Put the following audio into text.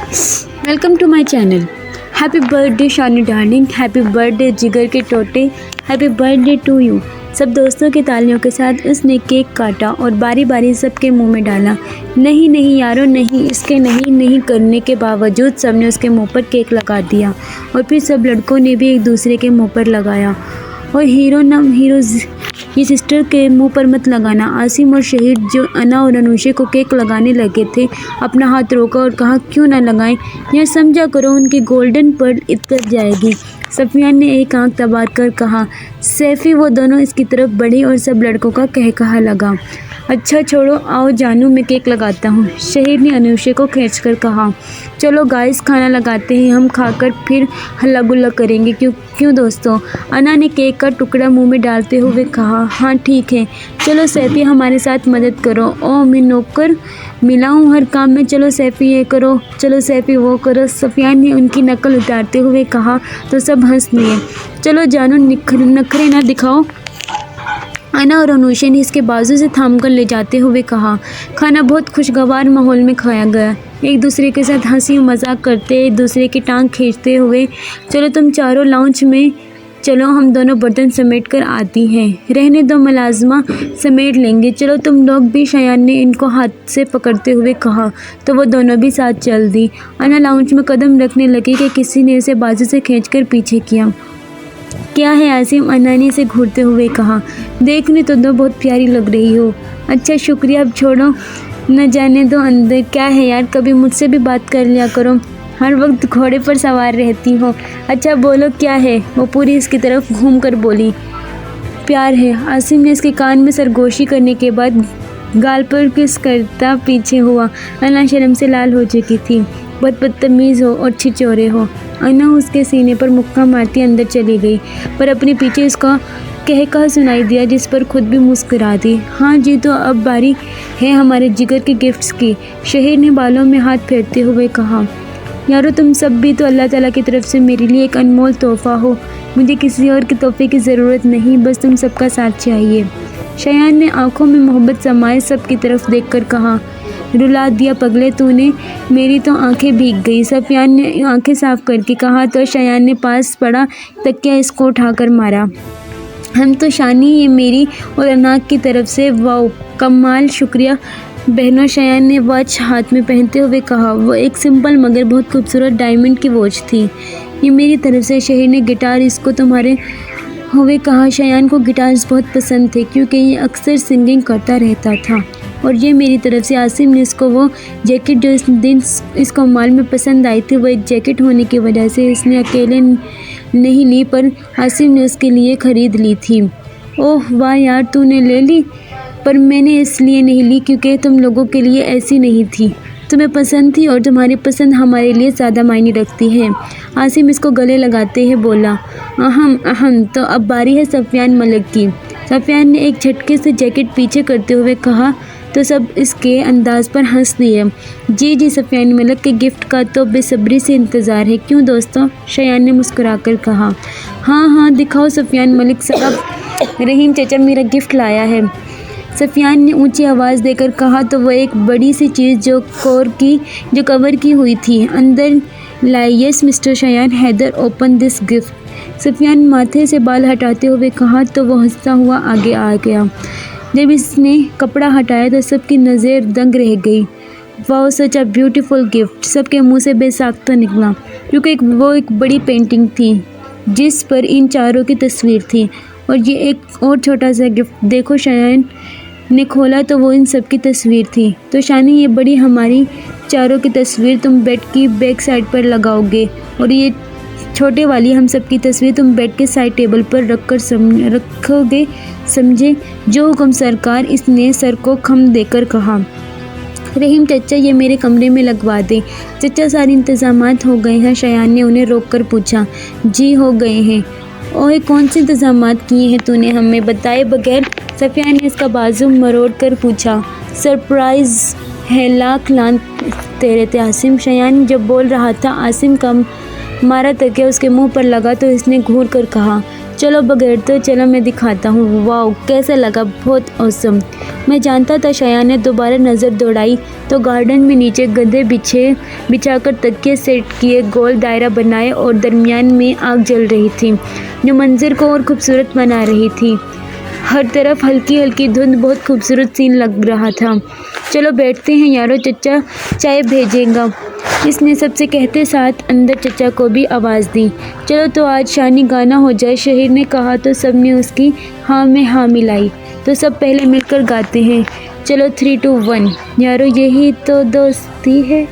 Welcome to my channel. Happy birthday Shani darling, happy birthday जिगर के टोटे, हैप्पी बर्थडे टू यू। सब दोस्तों की तालियों के साथ उसने केक काटा और बारी बारी सबके मुंह में डाला। नहीं नहीं यारो नहीं, इसके नहीं करने के बावजूद सबने उसके मुंह पर केक लगा दिया और फिर सब लड़कों ने भी एक दूसरे के मुंह पर लगाया। और हीरो ये सिस्टर के मुंह पर मत लगाना। आसिम और शहीद जो अना और अनुषे को केक लगाने लगे थे, अपना हाथ रोका और कहा क्यों ना लगाएं, यह समझा करो उनकी गोल्डन पर्ल इतर जाएगी। सफियान ने एक आंख दबा कर कहा। सैफी वो दोनों इसकी तरफ बढ़े और सब लड़कों का कहकहा लगा। अच्छा छोड़ो, आओ जानू मैं केक लगाता हूँ। शहीद ने अनुषे को खींचकर कहा। चलो गाइस खाना लगाते हैं, हम खाकर फिर हल्ला गुल्ला करेंगे। क्यों दोस्तों? अना ने केक का टुकड़ा मुंह में डालते हुए कहा। हाँ ठीक है, चलो सैफी हमारे साथ मदद करो। ओ मैं नौकर मिला हूँ हर काम में, चलो सैफी ये करो, चलो सैफी वो करो। सफियान ने उनकी नकल उतारते हुए कहा तो सब हंस दिए। चलो जानू नखरे ना दिखाओ, अना और अनुषा ने इसके बाजू से थामकर ले जाते हुए कहा। खाना बहुत खुशगवार माहौल में खाया गया, एक दूसरे के साथ हंसी मजाक करते, एक दूसरे की टांग खींचते हुए। चलो तुम चारों लाउंज में चलो, हम दोनों बर्तन समेट कर आती हैं। रहने दो मुलाजमा, समेट लेंगे। चलो तुम लोग भी, शयान ने इनको हाथ से पकड़ते हुए कहा तो वो दोनों भी साथ चल दी। अना लाउंज में कदम रखने लगी कि किसी ने उसे बाजू से खींचकर पीछे किया। क्या है आसिम? अना ने से घूरते हुए कहा। देखने तो दो, बहुत प्यारी लग रही हो। अच्छा शुक्रिया, अब छोड़ो न जाने दो अंदर। क्या है यार, कभी मुझसे भी बात कर लिया करो, हर वक्त घोड़े पर सवार रहती हो। अच्छा बोलो क्या है? वो पूरी इसकी तरफ घूम कर बोली। प्यार है। आसिम ने इसके कान में सरगोशी करने के बाद गाल पर किस करता पीछे हुआ। अना शर्म से लाल हो चुकी थी। बहुत बदतमीज़ हो और छिचोरे हो। अना उसके सीने पर मुक्का मारती अंदर चली गई, पर अपने पीछे इसका कहका सुनाई दिया, जिस पर खुद भी मुस्कुरा दी। हाँ जी, तो अब बारी है हमारे जिगर के गिफ्ट्स की। शहीद ने बालों में हाथ फेरते हुए कहा। यारो तुम सब भी तो अल्लाह ताला की तरफ से मेरे लिए एक अनमोल तोहफ़ा हो। मुझे किसी और के तोहफे की ज़रूरत नहीं, बस तुम सबका साथ चाहिए। शयान ने आंखों में मोहब्बत समाए सब की तरफ देखकर कहा। रुला दिया पगले तूने, मेरी तो आंखें भीग गई। सफियान ने आंखें साफ करके कहा तो शयान ने पास पड़ा तकिया इसको उठाकर मारा। हम तो शानी, ये मेरी और अनाक की तरफ से। वाओ कमाल, शुक्रिया बहनों। शयान ने वॉच हाथ में पहनते हुए कहा। वो एक सिंपल मगर बहुत खूबसूरत डायमंड की वॉच थी। ये मेरी तरफ से। शहीद ने गिटार इसको तुम्हारे हुए कहा। शयान को गिटार्स बहुत पसंद थे क्योंकि ये अक्सर सिंगिंग करता रहता था। और ये मेरी तरफ से। आसिम ने इसको वो जैकेट जो इस दिन इसको माल में पसंद आई थी, वो एक जैकेट होने की वजह से इसने अकेले नहीं ली, पर आसिम ने उसके लिए ख़रीद ली थी। ओह वाह यार, तूने ले ली, पर मैंने इसलिए नहीं ली क्योंकि तुम लोगों के लिए ऐसी नहीं थी, तुम्हें पसंद थी और तुम्हारी पसंद हमारे लिए ज़्यादा मायने रखती है। आसिम इसको गले लगाते हैं बोला। अहम, तो अब बारी है सफियान मलिक की। सफियान ने एक झटके से जैकेट पीछे करते हुए कहा तो सब इसके अंदाज़ पर हंस दिए। जी सफियान मलिक के गिफ्ट का तो बेसब्री से इंतज़ार है। क्यों दोस्तों? शयान ने मुस्कुराकर कहा। हाँ दिखाओ सफियान मलिक साहब, रहीम चचा मेरा गिफ्ट लाया है। सफियान ने ऊंची आवाज़ देकर कहा तो वो एक बड़ी सी चीज़ जो कवर की हुई थी अंदर लाई। Yes mister Shayan, Haider open this gift. Sufiyan माथे से बाल हटाते हुए कहा तो वो हंसता हुआ आगे आ गया। जब इसने कपड़ा हटाया तो सबकी नज़र दंग रह गई। Wow such a beautiful gift, सबके मुंह से बेसाख्ता निकला, क्योंकि वो एक बड़ी पेंटिंग थी जिस पर इन चारों की तस्वीर थी। और ये एक और छोटा सा गिफ्ट देखो। शयान ने खोला तो वो इन सब की तस्वीर थी। तो शानी, ये बड़ी हमारी चारों की तस्वीर तुम बेड की बैक साइड पर लगाओगे, और ये छोटे वाली हम सब की तस्वीर तुम बेड के साइड टेबल पर रखोगे, समझे? जो हुक्म सरकार। इसने सर को खम देकर कहा। रहीम चचा, ये मेरे कमरे में लगवा दे। चचा सारे इंतज़ामात हो गए हैं? शयान ने उन्हें रोक कर पूछा। जी हो गए हैं। ओए कौन से इंतज़ामात किए हैं तूने हमें बताए बगैर? सफिया ने इसका बाजू मरोड़ कर पूछा। सरप्राइज़ है, लाख लान तेरे थे आसिम। शयान जब बोल रहा था, आसिम का मारा तकिया उसके मुंह पर लगा तो इसने घूर कर कहा। چلو بغیر تو چلو میں دکھاتا ہوں۔ واو کیسا لگا، بہت اوسم۔ میں جانتا تھا شایان نے دوبارہ نظر دوڑائی تو گارڈن میں نیچے گدے بچھا کر تکیے سیٹ کیے گول دائرہ بنائے اور درمیان میں آگ جل رہی تھی جو منظر کو اور خوبصورت بنا رہی تھی۔ ہر طرف ہلکی ہلکی دھند، بہت خوبصورت سین لگ رہا تھا۔ چلو بیٹھتے ہیں یارو، چچا چائے بھیجے گا، اس نے سب سے کہتے ساتھ اندر چچا کو بھی آواز دی۔ چلو تو آج شانی گانا ہو جائے، شہیر نے کہا تو سب نے اس کی ہاں میں ہاں ملائی۔ تو سب پہلے مل کر گاتے ہیں، چلو 3 2 1 یارو یہی تو دوستی ہے۔